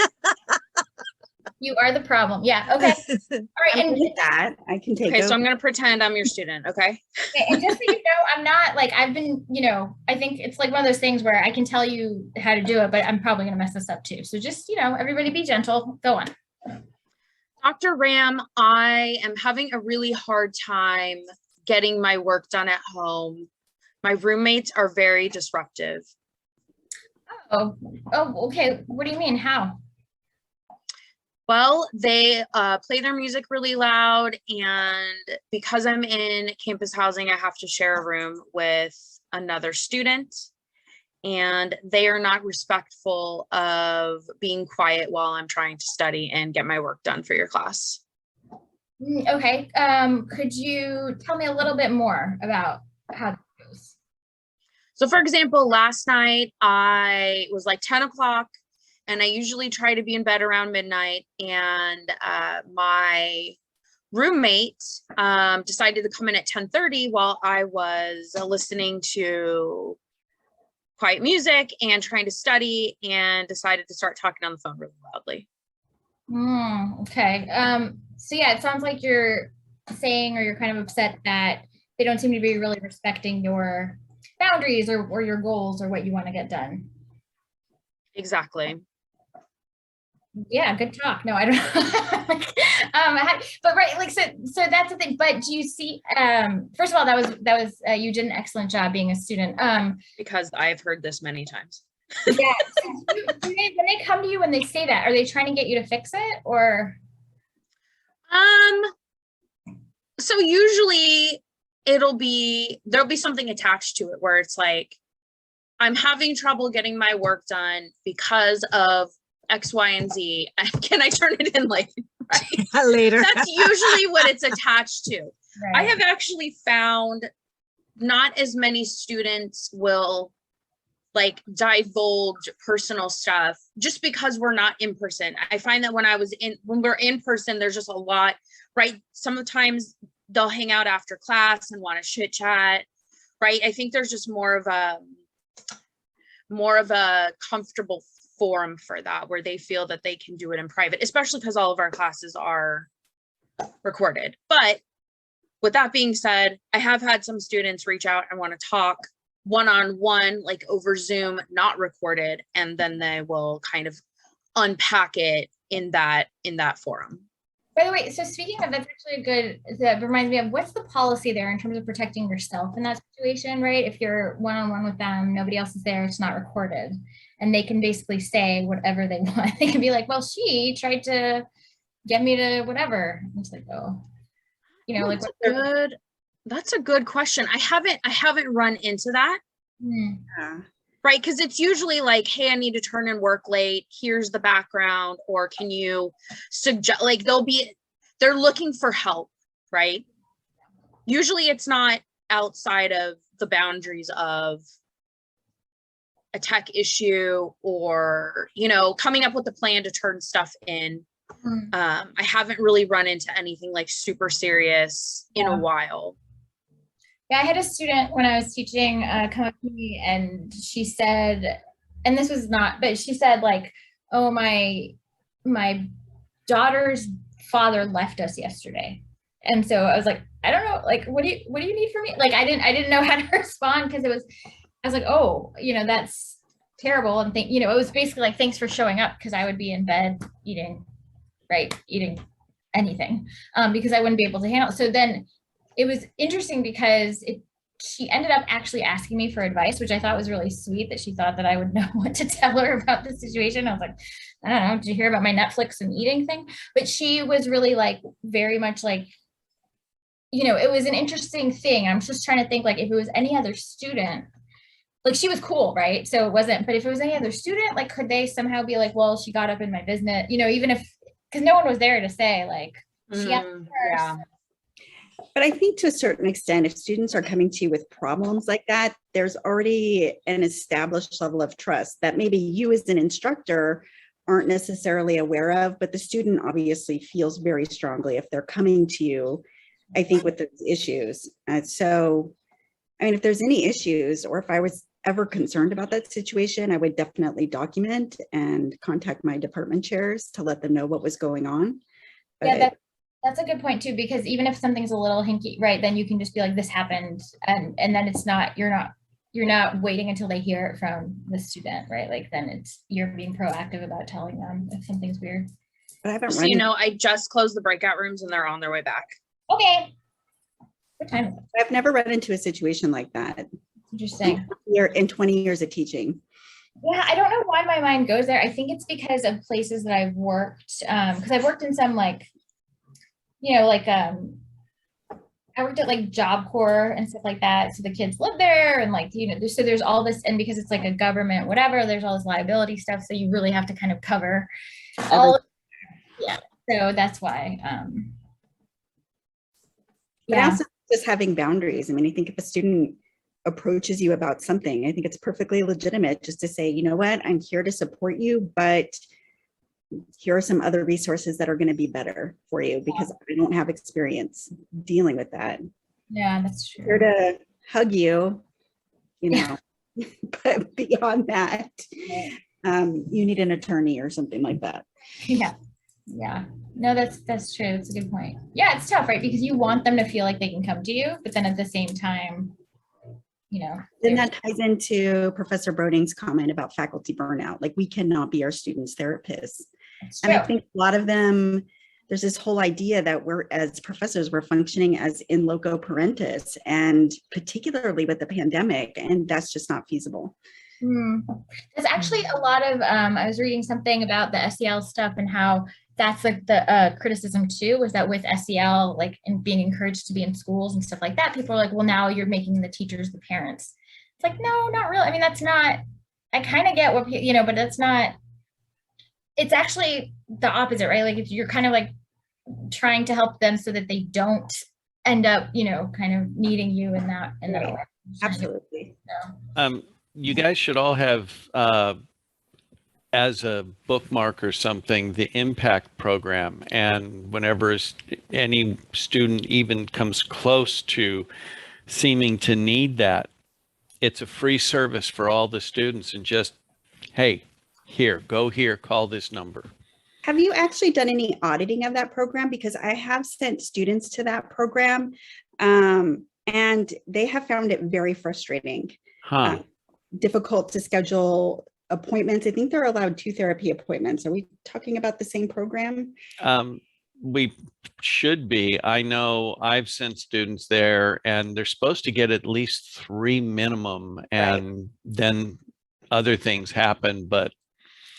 You are the problem. Yeah. Okay. All right. And that I can take. Okay. So I'm going to pretend I'm your student. Okay. And just so you know, I'm not like, I've been, you know, I think it's like one of those things where I can tell you how to do it, but I'm probably going to mess this up too. So just, you know, everybody be gentle. Go on. Dr. Ram, I am having a really hard time getting my work done at home. My roommates are very disruptive. Oh, okay. What do you mean? How? Well, they play their music really loud, and because I'm in campus housing, I have to share a room with another student, and they are not respectful of being quiet while I'm trying to study and get my work done for your class. Okay. Could you tell me a little bit more about how that goes? So for example, last night I was like 10 o'clock. And I usually try to be in bed around midnight, and my roommate decided to come in at 10:30 while I was listening to quiet music and trying to study, and decided to start talking on the phone really loudly. Okay. So yeah, it sounds like you're saying, or you're kind of upset that they don't seem to be really respecting your boundaries or your goals or what you want to get done. Exactly. Yeah, good talk. No, I don't but right, like, so that's the thing. But do you see, first of all, that was you did an excellent job being a student. Because I've heard this many times. Yeah. So when they come to you and they say that, are they trying to get you to fix it, or? So usually there'll be something attached to it where it's like, I'm having trouble getting my work done because of X, Y, and Z. Can I turn it in later? Right? Later. That's usually what it's attached to. Right. I have actually found not as many students will like divulge personal stuff just because we're not in person. I find that when we're in person, there's just a lot, right? Sometimes they'll hang out after class and want to chit chat, right? I think there's just more of a, more of a comfortable forum for that, where they feel that they can do it in private, especially because all of our classes are recorded. But with that being said, I have had some students reach out and want to talk one-on-one, like over Zoom, not recorded, and then they will kind of unpack it in that forum. By the way, so speaking of, that's actually a good, that reminds me of, what's the policy there in terms of protecting yourself in that situation, right? If you're one-on-one with them, nobody else is there, it's not recorded, and they can basically say whatever they want. They can be like, well, she tried to get me to whatever. It's like, oh, you know, like that's a good question. I haven't run into that. Yeah. Right, because it's usually like, hey, I need to turn in work late, here's the background, or can you suggest, like, they're looking for help, right? Usually it's not outside of the boundaries of a tech issue or, you know, coming up with a plan to turn stuff in. I haven't really run into anything like super serious in a while. Yeah, I had a student when I was teaching come up to me, and she said, and this was not, but she said like, oh, my daughter's father left us yesterday. And so I was like, I don't know, like, what do you need from me? Like, I didn't know how to respond, because I was like, oh, you know, that's terrible. And you know, it was basically like, thanks for showing up, because I would be in bed eating anything, because I wouldn't be able to handle it. So then it was interesting because she ended up actually asking me for advice, which I thought was really sweet, that she thought that I would know what to tell her about the situation. I was like, I don't know, did you hear about my Netflix and eating thing? But she was really like, very much like, you know, it was an interesting thing. I'm just trying to think, like, if it was any other student, like, she was cool, right? So it wasn't, but if it was any other student, like, could they somehow be like, well, she got up in my business, you know, even if, because no one was there to say like, she asked her. Yeah. But I think to a certain extent, if students are coming to you with problems like that, there's already an established level of trust that maybe you as an instructor aren't necessarily aware of, but the student obviously feels very strongly if they're coming to you, I think, with those issues. So, I mean, if there's any issues, or if I was ever concerned about that situation, I would definitely document and contact my department chairs to let them know what was going on. But yeah, that's a good point too, because even if something's a little hinky, right, then you can just be like, this happened, and then it's not, you're not waiting until they hear it from the student, right? Like, then you're being proactive about telling them if something's weird. But I haven't So, you know, I just closed the breakout rooms and they're on their way back. Okay. What time is it? I've never run into a situation like that. Interesting. In 20 years of teaching. Yeah, I don't know why my mind goes there. I think it's because of places that I've worked, because I've worked in some, like, you know, like, I worked at like Job Corps and stuff like that. So the kids live there, and like, you know, so there's all this, and because it's like a government, whatever, there's all this liability stuff. So you really have to kind of cover all of, yeah. So that's why, But also just having boundaries. I mean, I think if a student approaches you about something, I think it's perfectly legitimate just to say, you know what, I'm here to support you, but here are some other resources that are going to be better for you, because I don't have experience dealing with that. Yeah, that's true. Here to hug you, you know, but beyond that, you need an attorney or something like that. Yeah. Yeah. No, that's true. That's a good point. Yeah, it's tough, right? Because you want them to feel like they can come to you, but then at the same time, you know. Then that ties into Professor Broding's comment about faculty burnout. Like, we cannot be our students' therapists. And I think a lot of them, there's this whole idea that we're, as professors, we're functioning as in loco parentis, and particularly with the pandemic, and that's just not feasible. There's actually a lot of, I was reading something about the SEL stuff and how that's like the criticism too, was that with SEL, like, and being encouraged to be in schools and stuff like that, people are like, well, now you're making the teachers the parents. It's like, no, not really. I mean, that's not, I kind of get what, you know, but that's not, it's actually the opposite, right? Like, if you're kind of like trying to help them so that they don't end up, you know, kind of needing you in that way. Absolutely. You guys should all have, as a bookmark or something, the impact program. And whenever any student even comes close to seeming to need that, it's a free service for all the students, and just, hey, go here, call this number. Have you actually done any auditing of that program? Because I have sent students to that program, and they have found it very frustrating. Difficult to schedule appointments. I think they're allowed 2 therapy appointments. Are we talking about the same program? We should be. I know I've sent students there, and they're supposed to get at least 3 minimum, and then other things happen. But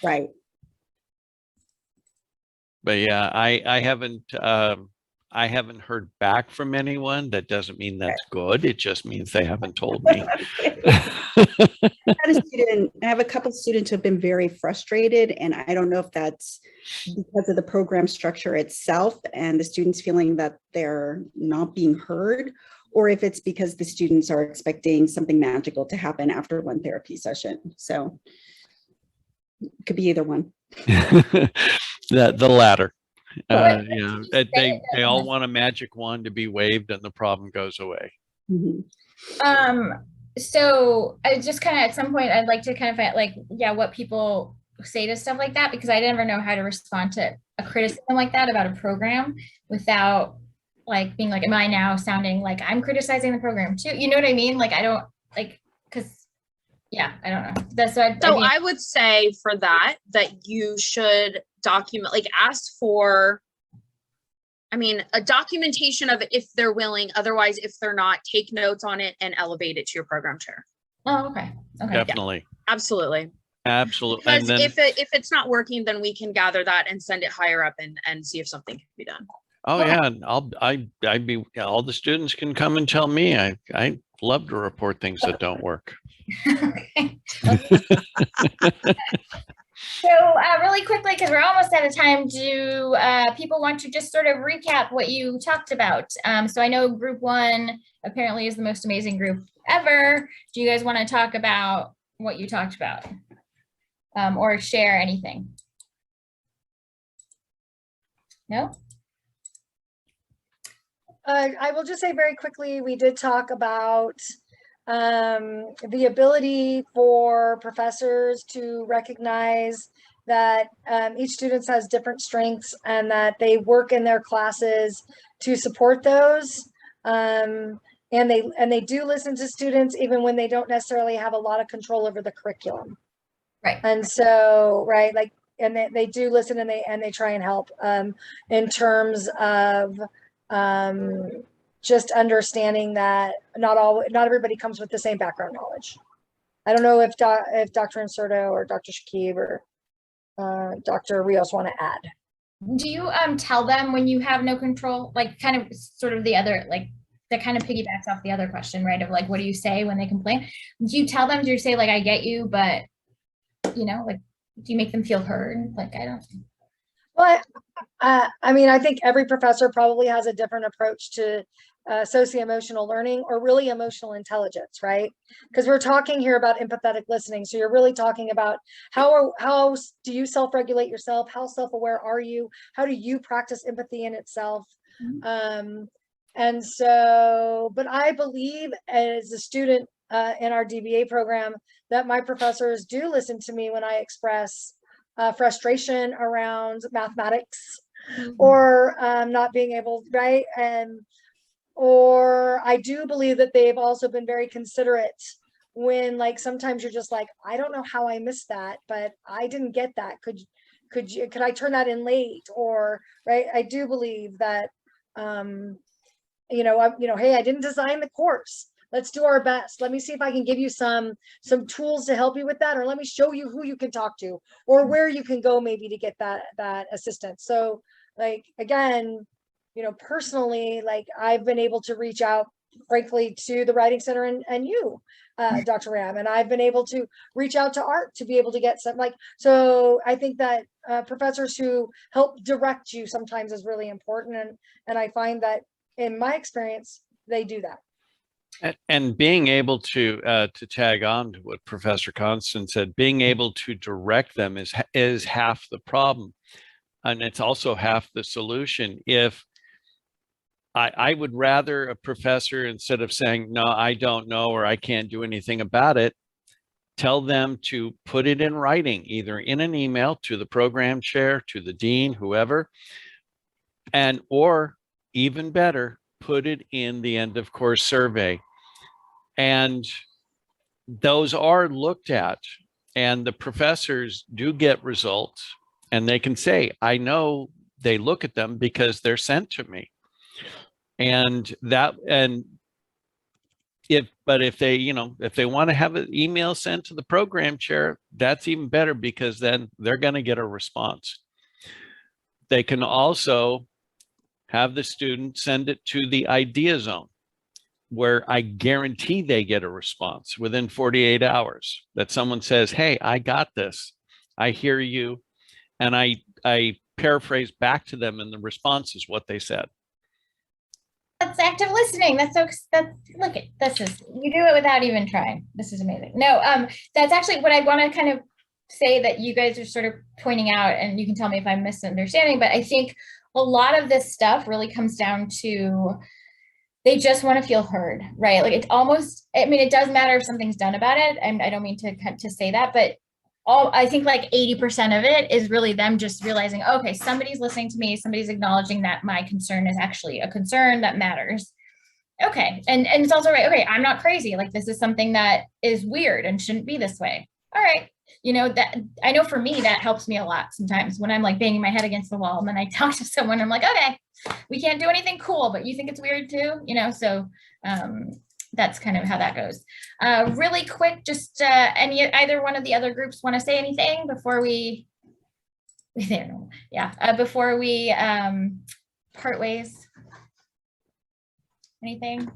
Right. yeah, I haven't heard back from anyone. That doesn't mean that's good. It just means they haven't told me. I have a couple of students who have been very frustrated, and I don't know if that's because of the program structure itself and the students feeling that they're not being heard, or if it's because the students are expecting something magical to happen after one therapy session. So it could be either one. The latter. Yeah, they all want a magic wand to be waved and the problem goes away. So I just kind of, at some point, I'd like to kind of find, like, what people say to stuff like that, because I never know how to respond to a criticism like that about a program without like being like, am I now sounding like I'm criticizing the program too? You know what I mean? Like, I don't like, because I don't know. That's what I would say for that you should document, like ask for, a documentation of it if they're willing. Otherwise, if they're not, take notes on it and elevate it to your program chair. Oh, okay. Definitely. Yeah, absolutely. Because if it's not working, then we can gather that and send it higher up and see if something can be done. Oh yeah, I'd be, all the students can come and tell me. I love to report things that don't work. Okay. So really quickly, because we're almost out of time, do people want to just sort of recap what you talked about? So I know group 1 apparently is the most amazing group ever. Do you guys want to talk about what you talked about or share anything? No? I will just say very quickly, we did talk about the ability for professors to recognize that each student has different strengths and that they work in their classes to support those. And they do listen to students even when they don't necessarily have a lot of control over the curriculum. Right. And so, like, and they do listen and they try and help in terms of just understanding that not everybody comes with the same background knowledge. I don't know if Dr. Inserto or Dr. Shakib or Dr. Rios want to add. Do you tell them when you have no control, like kind of sort of the other, like that kind of piggybacks off the other question, right? Of like, what do you say when they complain? Do you tell them, do you say like, I get you, but like, do you make them feel heard? Like, I don't. Well, I think every professor probably has a different approach to socio-emotional learning, or really emotional intelligence, right? Because we're talking here about empathetic listening. So you're really talking about how do you self-regulate yourself? How self-aware are you? How do you practice empathy in itself? And so, but I believe as a student in our DBA program that my professors do listen to me when I express frustration around mathematics or not being able, right? Or I do believe that they've also been very considerate when, like, sometimes you're just like, I don't know how I missed that, but I didn't get that. Could I turn that in late? Or, right? I do believe that, hey, I didn't design the course. Let's do our best. Let me see if I can give you some tools to help you with that, or let me show you who you can talk to or where you can go maybe to get that assistance. So, like, again, personally, like, I've been able to reach out, frankly, to the Writing Center and you, Dr. Ram, and I've been able to reach out to Art to be able to get some, like, so I think that professors who help direct you sometimes is really important. And I find that in my experience, they do that. And being able to tag on to what Professor Constant said, being able to direct them is half the problem. And it's also half the solution. If I would rather a professor, instead of saying, no, I don't know, or I can't do anything about it, tell them to put it in writing, either in an email to the program chair, to the dean, whoever, and, or even better, put it in the end of course survey. And those are looked at, and the professors do get results, and they can say, I know they look at them because they're sent to me. And if they, if they want to have an email sent to the program chair, that's even better, because then they're going to get a response. They can also have the student send it to the idea zone, where I guarantee they get a response within 48 hours, that someone says, hey, I got this, I hear you. And I paraphrase back to them, and the response is what they said. That's active listening. That's look at this is, you do it without even trying. This is amazing. No, that's actually what I want to kind of say, that you guys are sort of pointing out, and you can tell me if I'm misunderstanding, but I think a lot of this stuff really comes down to, they just want to feel heard, right? Like, it's almost, I mean, it does matter if something's done about it. I don't mean to say that, but I think like 80% of it is really them just realizing, okay, somebody's listening to me, somebody's acknowledging that my concern is actually a concern that matters. Okay, and it's also right, okay, I'm not crazy, like this is something that is weird and shouldn't be this way. All right, that, I know for me, that helps me a lot sometimes when I'm like banging my head against the wall, and then I talk to someone, I'm like, okay, we can't do anything cool, but you think it's weird too, so that's kind of how that goes. Really quick, just either one of the other groups want to say anything before we before we part ways? Anything?